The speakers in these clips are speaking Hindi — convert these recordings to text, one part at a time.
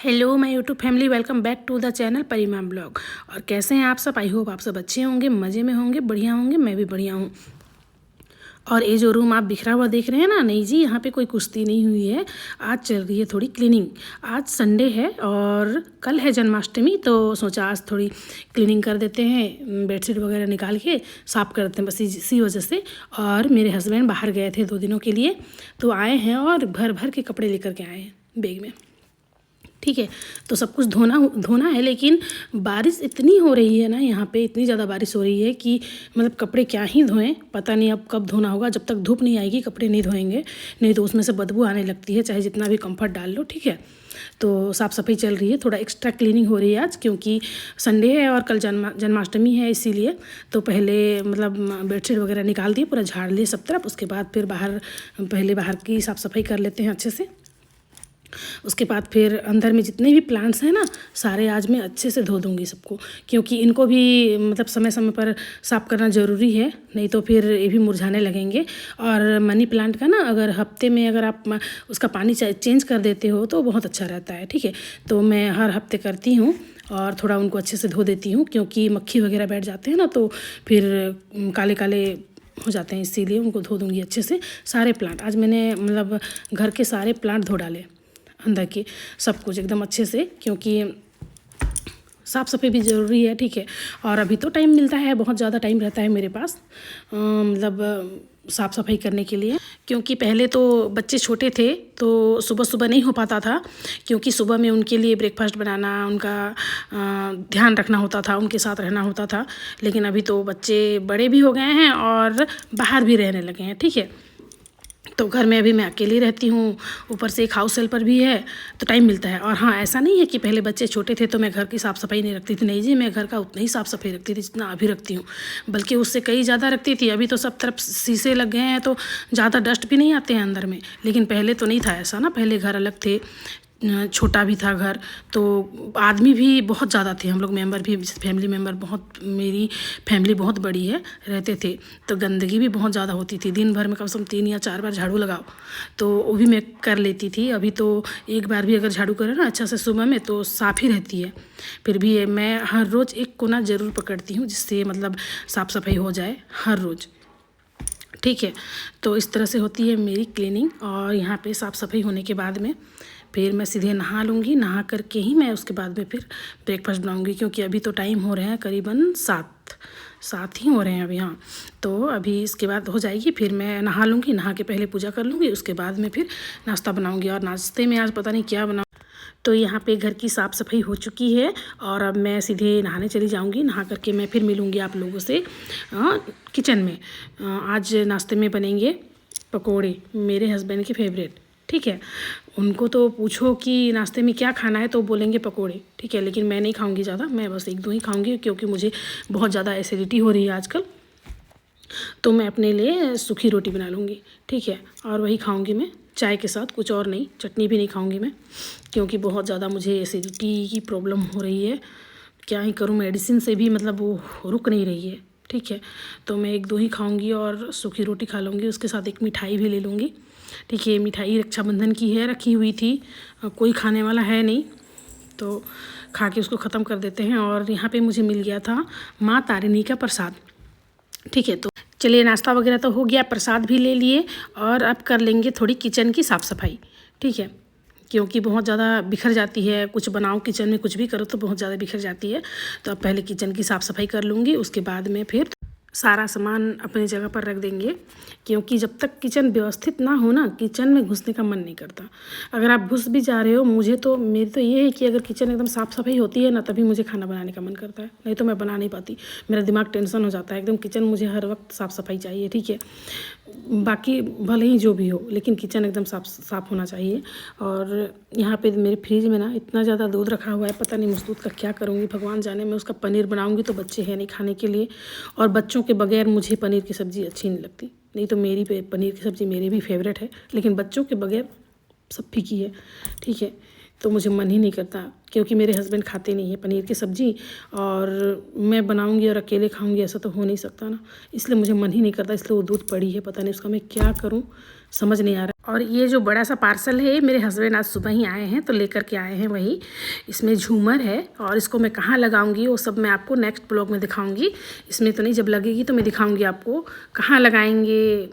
Hello my YouTube family, welcome back to the channel Parima blog. और कैसे हैं आप सब? आई होप आप सब अच्छे होंगे, मज़े में होंगे, बढ़िया होंगे। मैं भी बढ़िया हूँ। और ये जो रूम आप बिखरा हुआ देख रहे हैं ना, नहीं जी, यहाँ पे कोई कुश्ती नहीं हुई है। आज चल रही है थोड़ी क्लीनिंग। आज संडे है और कल है जन्माष्टमी, तो सोचा आज थोड़ी क्लीनिंग कर देते हैं, बेडशीट वगैरह निकाल के साफ़ कर देते हैं, बस इसी वजह से। और मेरे हस्बैंड बाहर गए थे 2 दिनों के लिए, तो आए हैं और भर भर के कपड़े लेकर के आए हैं बैग में। ठीक है, तो सब कुछ धोना है, लेकिन बारिश इतनी हो रही है ना, यहाँ पे इतनी ज़्यादा बारिश हो रही है कि मतलब कपड़े क्या ही धोएं, पता नहीं अब कब धोना होगा। जब तक धूप नहीं आएगी कपड़े नहीं धोएंगे, नहीं तो उसमें से बदबू आने लगती है, चाहे जितना भी कंफर्ट डाल लो। ठीक है, तो साफ़ सफाई चल रही है, थोड़ा एक्स्ट्रा क्लीनिंग हो रही है आज, क्योंकि संडे है और कल जन्माष्टमी है, इसीलिए। तो पहले मतलब बेडशीट वगैरह निकाल दिए, पूरा झाड़ लिए सब तरफ। उसके बाद फिर पहले बाहर की साफ़ सफाई कर लेते हैं अच्छे से। उसके बाद फिर अंदर में जितने भी प्लांट्स हैं ना, सारे आज मैं अच्छे से धो दूँगी सबको, क्योंकि इनको भी मतलब समय समय पर साफ़ करना ज़रूरी है, नहीं तो फिर ये भी मुरझाने लगेंगे। और मनी प्लांट का ना, अगर हफ्ते में अगर आप उसका पानी चेंज कर देते हो तो बहुत अच्छा रहता है। ठीक है, तो मैं हर हफ्ते करती हूँ और थोड़ा उनको अच्छे से धो देती हूँ, क्योंकि मक्खी वगैरह बैठ जाते हैं ना, तो फिर काले काले हो जाते हैं, इसीलिए उनको धो दूँगी अच्छे से। सारे प्लांट आज मैंने मतलब घर के सारे प्लांट धो डाले, अंदर की सब कुछ एकदम अच्छे से, क्योंकि साफ़ सफाई भी ज़रूरी है। ठीक है, और अभी तो टाइम मिलता है, बहुत ज़्यादा टाइम रहता है मेरे पास मतलब साफ़ सफाई करने के लिए, क्योंकि पहले तो बच्चे छोटे थे तो सुबह सुबह नहीं हो पाता था, क्योंकि सुबह में उनके लिए ब्रेकफास्ट बनाना, उनका ध्यान रखना होता था, उनके साथ रहना होता था। लेकिन अभी तो बच्चे बड़े भी हो गए हैं और बाहर भी रहने लगे हैं। ठीक है, तो घर में अभी मैं अकेली रहती हूँ, ऊपर से एक हाउस हेल्पर भी है, तो टाइम मिलता है। और हाँ, ऐसा नहीं है कि पहले बच्चे छोटे थे तो मैं घर की साफ़ सफाई नहीं रखती थी, नहीं जी, मैं घर का उतना ही साफ़ सफाई रखती थी जितना अभी रखती हूँ, बल्कि उससे कई ज़्यादा रखती थी। अभी तो सब तरफ शीशे लग गए हैं, तो ज़्यादा डस्ट भी नहीं आते हैं अंदर में, लेकिन पहले तो नहीं था ऐसा ना, पहले घर अलग थे, छोटा भी था घर, तो आदमी भी बहुत ज़्यादा थे, हम लोग मेंबर भी, फैमिली मेंबर बहुत, मेरी फैमिली बहुत बड़ी है, रहते थे, तो गंदगी भी बहुत ज़्यादा होती थी। दिन भर में कम से कम 3 या 4 बार झाड़ू लगाओ, तो वो भी मैं कर लेती थी। अभी तो एक बार भी अगर झाड़ू करें ना अच्छा से सुबह में, तो साफ़ ही रहती है। फिर भी मैं हर रोज़ एक कोना ज़रूर पकड़ती हूँ, जिससे मतलब साफ़ सफाई हो जाए हर रोज़। ठीक है, तो इस तरह से होती है मेरी क्लीनिंग। और यहाँ पे साफ़ सफाई होने के बाद में फिर मैं सीधे नहा लूँगी, नहा करके ही मैं उसके बाद में फिर ब्रेकफास्ट बनाऊँगी, क्योंकि अभी तो टाइम हो रहे हैं करीबन 7 ही हो रहे हैं अभी। हाँ, तो अभी इसके बाद हो जाएगी, फिर मैं नहा लूँगी, नहा के पहले पूजा कर लूँगी, उसके बाद में फिर नाश्ता बनाऊँगी। और नाश्ते में आज पता नहीं क्या बनाऊँ। तो यहाँ पे घर की साफ़ सफाई हो चुकी है और अब मैं सीधे नहाने चली जाऊँगी। नहा करके मैं फिर मिलूँगी आप लोगों से किचन में। आज नाश्ते में बनेंगे पकोड़े, मेरे हस्बैंड के फेवरेट। ठीक है, उनको तो पूछो कि नाश्ते में क्या खाना है तो बोलेंगे पकोड़े। ठीक है, लेकिन मैं नहीं खाऊंगी ज़्यादा, मैं बस 1-2 ही खाऊंगी, क्योंकि मुझे बहुत ज़्यादा एसिडिटी हो रही है आजकल। तो मैं अपने लिए सूखी रोटी बना लूँगी। ठीक है, और वही खाऊंगी मैं चाय के साथ, कुछ और नहीं, चटनी भी नहीं खाऊंगी मैं, क्योंकि बहुत ज़्यादा मुझे एसिडिटी की प्रॉब्लम हो रही है। क्या ही करूँ, मेडिसिन से भी मतलब वो रुक नहीं रही है। ठीक है, तो मैं 1-2 ही खाऊंगी और सूखी रोटी खा लूँगी, उसके साथ एक मिठाई भी ले लूँगी। ठीक है, मिठाई रक्षाबंधन की है, रखी हुई थी, कोई खाने वाला है नहीं, तो खा के उसको ख़त्म कर देते हैं। और यहाँ पे मुझे मिल गया था माँ तारिणी का प्रसाद। ठीक है, तो चलिए, नाश्ता वगैरह तो हो गया, प्रसाद भी ले लिए, और अब कर लेंगे थोड़ी किचन की साफ़ सफाई। ठीक है, क्योंकि बहुत ज़्यादा बिखर जाती है, कुछ बनाओ किचन में, कुछ भी करो तो बहुत ज़्यादा बिखर जाती है। तो अब पहले किचन की साफ़ सफाई कर लूँगी, उसके बाद में फिर सारा सामान अपनी जगह पर रख देंगे, क्योंकि जब तक किचन व्यवस्थित ना हो ना, किचन में घुसने का मन नहीं करता। अगर आप घुस भी जा रहे हो, मेरी तो ये है कि अगर किचन एकदम साफ़ सफाई होती है ना, तभी मुझे खाना बनाने का मन करता है, नहीं तो मैं बना नहीं पाती, मेरा दिमाग टेंशन हो जाता है एकदम। किचन मुझे हर वक्त साफ़ सफाई चाहिए। ठीक है, बाकी भले ही जो भी हो, लेकिन किचन एकदम साफ़ होना चाहिए। और यहाँ पे मेरे फ्रिज में ना इतना ज़्यादा दूध रखा हुआ है, पता नहीं उस दूध का क्या करूँगी, भगवान जाने। मैं उसका पनीर बनाऊँगी तो बच्चे हैं नहीं खाने के लिए, और बच्चों के बगैर मुझे पनीर की सब्ज़ी अच्छी नहीं लगती। नहीं तो पनीर की सब्ज़ी मेरी भी फेवरेट है, लेकिन बच्चों के बगैर सब फीकी है। ठीक है, तो मुझे मन ही नहीं करता, क्योंकि मेरे हस्बैंड खाते नहीं है पनीर की सब्ज़ी, और मैं बनाऊंगी और अकेले खाऊंगी ऐसा तो हो नहीं सकता ना, इसलिए मुझे मन ही नहीं करता। इसलिए वो दूध पड़ी है, पता नहीं उसका मैं क्या करूं, समझ नहीं आ रहा। और ये जो बड़ा सा पार्सल है मेरे हस्बैंड आज सुबह ही आए हैं तो लेकर के आए हैं वही। इसमें झूमर है और इसको मैं कहाँ लगाऊंगी वो सब मैं आपको नेक्स्ट ब्लॉग में दिखाऊंगी। इसमें तो नहीं, जब लगेगी तो मैं दिखाऊंगी आपको कहाँ लगाएंगे,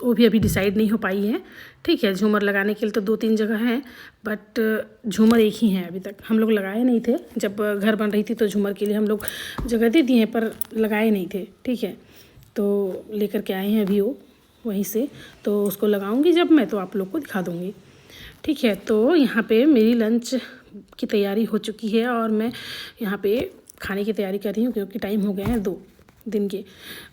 वो भी अभी डिसाइड नहीं हो पाई है। ठीक है, झूमर लगाने के लिए तो 2-3 जगह हैं, बट झूमर एक ही है। अभी तक हम लोग लगाए नहीं थे, जब घर बन रही थी तो झूमर के लिए हम लोग जगह दे दिए हैं पर लगाए नहीं थे। ठीक है, तो लेकर के आए हैं अभी वो वहीं से, तो उसको लगाऊंगी जब मैं तो आप लोग को दिखा दूँगी। ठीक है, तो यहाँ पे मेरी लंच की तैयारी हो चुकी है और मैं यहाँ पे खाने की तैयारी कर रही हूँ, क्योंकि टाइम हो गए हैं 2 दिन के।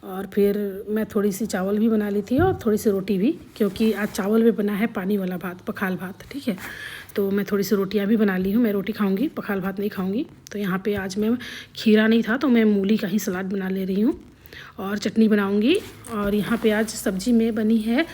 और फिर मैं थोड़ी सी चावल भी बना ली थी और थोड़ी सी रोटी भी, क्योंकि आज चावल भी बना है पानी वाला भात, पखाल भात। ठीक है, तो मैं थोड़ी सी रोटियां भी बना ली हूँ। मैं रोटी खाऊंगी, पखाल भात नहीं खाऊंगी। तो यहाँ पे आज मैं खीरा नहीं था तो मैं मूली का ही सलाद बना ले रही हूँ और चटनी बनाऊँगी। और यहाँ पर आज सब्ज़ी में बनी है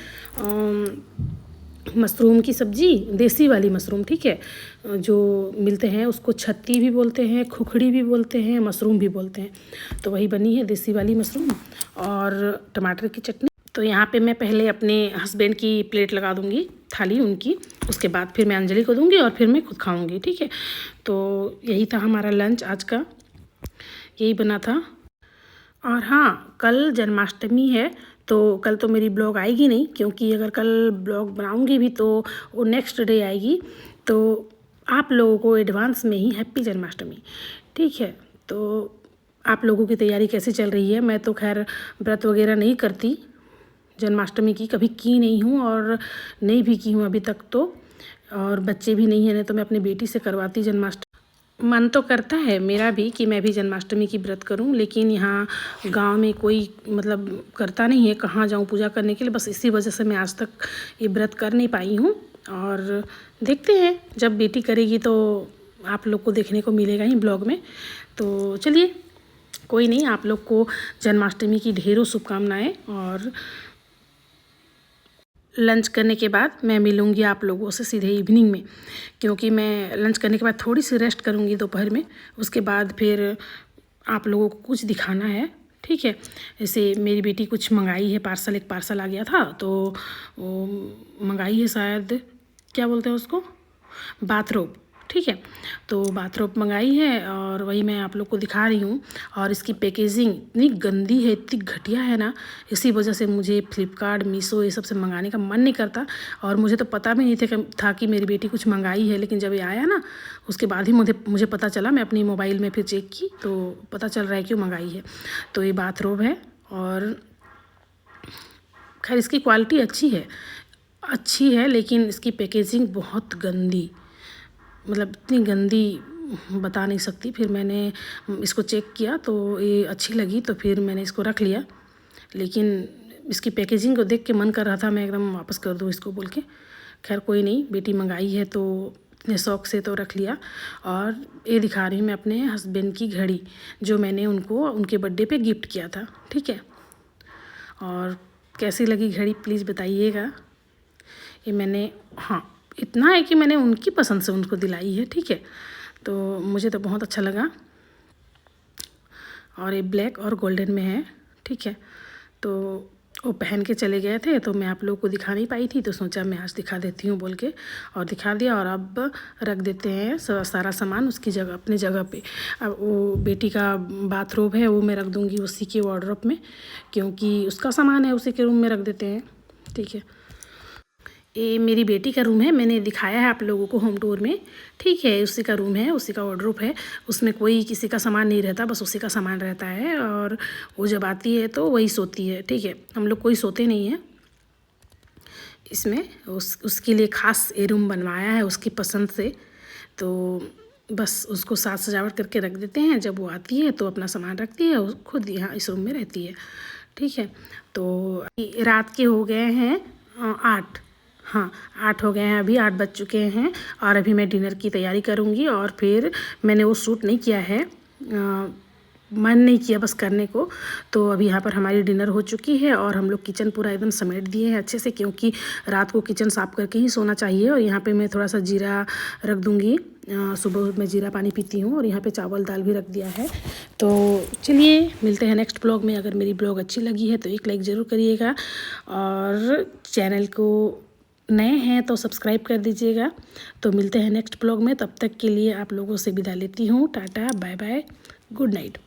मशरूम की सब्ज़ी, देसी वाली मशरूम। ठीक है, जो मिलते हैं उसको छत्ती भी बोलते हैं, खुखड़ी भी बोलते हैं, मशरूम भी बोलते हैं। तो वही बनी है देसी वाली मशरूम और टमाटर की चटनी। तो यहाँ पे मैं पहले अपने हस्बैंड की प्लेट लगा दूँगी, थाली उनकी, उसके बाद फिर मैं अंजलि को दूँगी और फिर मैं खुद खाऊँगी। ठीक है, तो यही था हमारा लंच आज का, यही बना था। और हाँ, कल जन्माष्टमी है तो कल तो मेरी ब्लॉग आएगी नहीं, क्योंकि अगर कल ब्लॉग बनाऊंगी भी तो वो नेक्स्ट डे आएगी। तो आप लोगों को एडवांस में ही हैप्पी जन्माष्टमी। ठीक है, तो आप लोगों की तैयारी कैसे चल रही है? मैं तो खैर व्रत वगैरह नहीं करती जन्माष्टमी की, कभी की नहीं हूँ और नहीं भी की हूँ अभी तक तो, और बच्चे भी नहीं हैं, नहीं तो मैं अपनी बेटी से करवाती जन्माष्टमी। मन तो करता है मेरा भी कि मैं भी जन्माष्टमी की व्रत करूं, लेकिन यहाँ गांव में कोई मतलब करता नहीं है, कहाँ जाऊं पूजा करने के लिए। बस इसी वजह से मैं आज तक ये व्रत कर नहीं पाई हूं, और देखते हैं जब बेटी करेगी तो आप लोग को देखने को मिलेगा ही ब्लॉग में। तो चलिए, कोई नहीं, आप लोग को जन्माष्टमी की ढेरों शुभकामनाएँ। और लंच करने के बाद मैं मिलूँगी आप लोगों से सीधे इवनिंग में, क्योंकि मैं लंच करने के बाद थोड़ी सी रेस्ट करूँगी दोपहर में, उसके बाद फिर आप लोगों को कुछ दिखाना है। ठीक है, जैसे मेरी बेटी कुछ मंगाई है पार्सल, एक पार्सल आ गया था तो वो मंगाई है, शायद क्या बोलते हैं उसको, बाथरोब। ठीक है, तो बाथरोब मंगाई है और वही मैं आप लोग को दिखा रही हूँ। और इसकी पैकेजिंग इतनी गंदी है, इतनी घटिया है ना, इसी वजह से मुझे फ्लिपकार्ट, मीशो ये सब से मंगाने का मन नहीं करता। और मुझे तो पता भी नहीं था कि मेरी बेटी कुछ मंगाई है, लेकिन जब ये आया ना उसके बाद ही मुझे पता चला। मैं अपनी मोबाइल में फिर चेक की तो पता चल रहा है क्यों मंगाई है। तो ये बाथरोब है और खैर इसकी क्वालिटी अच्छी है, लेकिन इसकी पैकेजिंग बहुत गंदी, मतलब इतनी गंदी बता नहीं सकती। फिर मैंने इसको चेक किया तो ये अच्छी लगी तो फिर मैंने इसको रख लिया, लेकिन इसकी पैकेजिंग को देख के मन कर रहा था मैं एकदम वापस कर दूँ इसको बोल के। खैर कोई नहीं, बेटी मंगाई है तो इतने शौक़ से तो रख लिया। और ये दिखा रही हूँ मैं अपने हस्बैंड की घड़ी, जो मैंने उनको उनके बर्थडे पे गिफ्ट किया था। ठीक है, और कैसी लगी घड़ी प्लीज़ बताइएगा। ये मैंने, हाँ इतना है कि मैंने उनकी पसंद से उनको दिलाई है। ठीक है, तो मुझे तो बहुत अच्छा लगा। और ये ब्लैक और गोल्डन में है। ठीक है, तो वो पहन के चले गए थे तो मैं आप लोगों को दिखा नहीं पाई थी, तो सोचा मैं आज दिखा देती हूँ बोल के और दिखा दिया। और अब रख देते हैं सारा सामान उसकी जगह, अपनी जगह पे। अब वो बेटी का बाथरोब है वो मैं रख दूँगी उसी के वार्डरोब में, क्योंकि उसका सामान है उसी के रूम में रख देते हैं। ठीक है, ये मेरी बेटी का रूम है, मैंने दिखाया है आप लोगों को होम टूर में। ठीक है, उसी का रूम है, उसी का वार्डरोब है, उसमें कोई किसी का सामान नहीं रहता, बस उसी का सामान रहता है। और वो जब आती है तो वही सोती है। ठीक है, हम लोग कोई सोते नहीं हैं इसमें, उसके लिए ख़ास ये रूम बनवाया है उसकी पसंद से। तो बस उसको साज सजावट करके रख देते हैं, जब वो आती है तो अपना सामान रखती है, खुद यहाँ इस रूम में रहती है। ठीक है, तो रात के हो गए हैं 8, हाँ 8 हो गए हैं, अभी 8 बज चुके हैं। और अभी मैं डिनर की तैयारी करूँगी। और फिर मैंने वो शूट नहीं किया है मन नहीं किया बस करने को। तो अभी यहाँ पर हमारी डिनर हो चुकी है और हम लोग किचन पूरा एकदम समेट दिए हैं अच्छे से, क्योंकि रात को किचन साफ़ करके ही सोना चाहिए। और यहाँ पे मैं थोड़ा सा जीरा रख दूँगी, सुबह मैं जीरा पानी पीती हूँ। और यहाँ पे चावल दाल भी रख दिया है। तो चलिए मिलते हैं नेक्स्ट ब्लॉग में। अगर मेरी ब्लॉग अच्छी लगी है तो एक लाइक ज़रूर करिएगा, और चैनल को नए हैं तो सब्सक्राइब कर दीजिएगा। तो मिलते हैं नेक्स्ट ब्लॉग में, तब तक के लिए आप लोगों से विदा लेती हूँ। Tata bye bye, good night.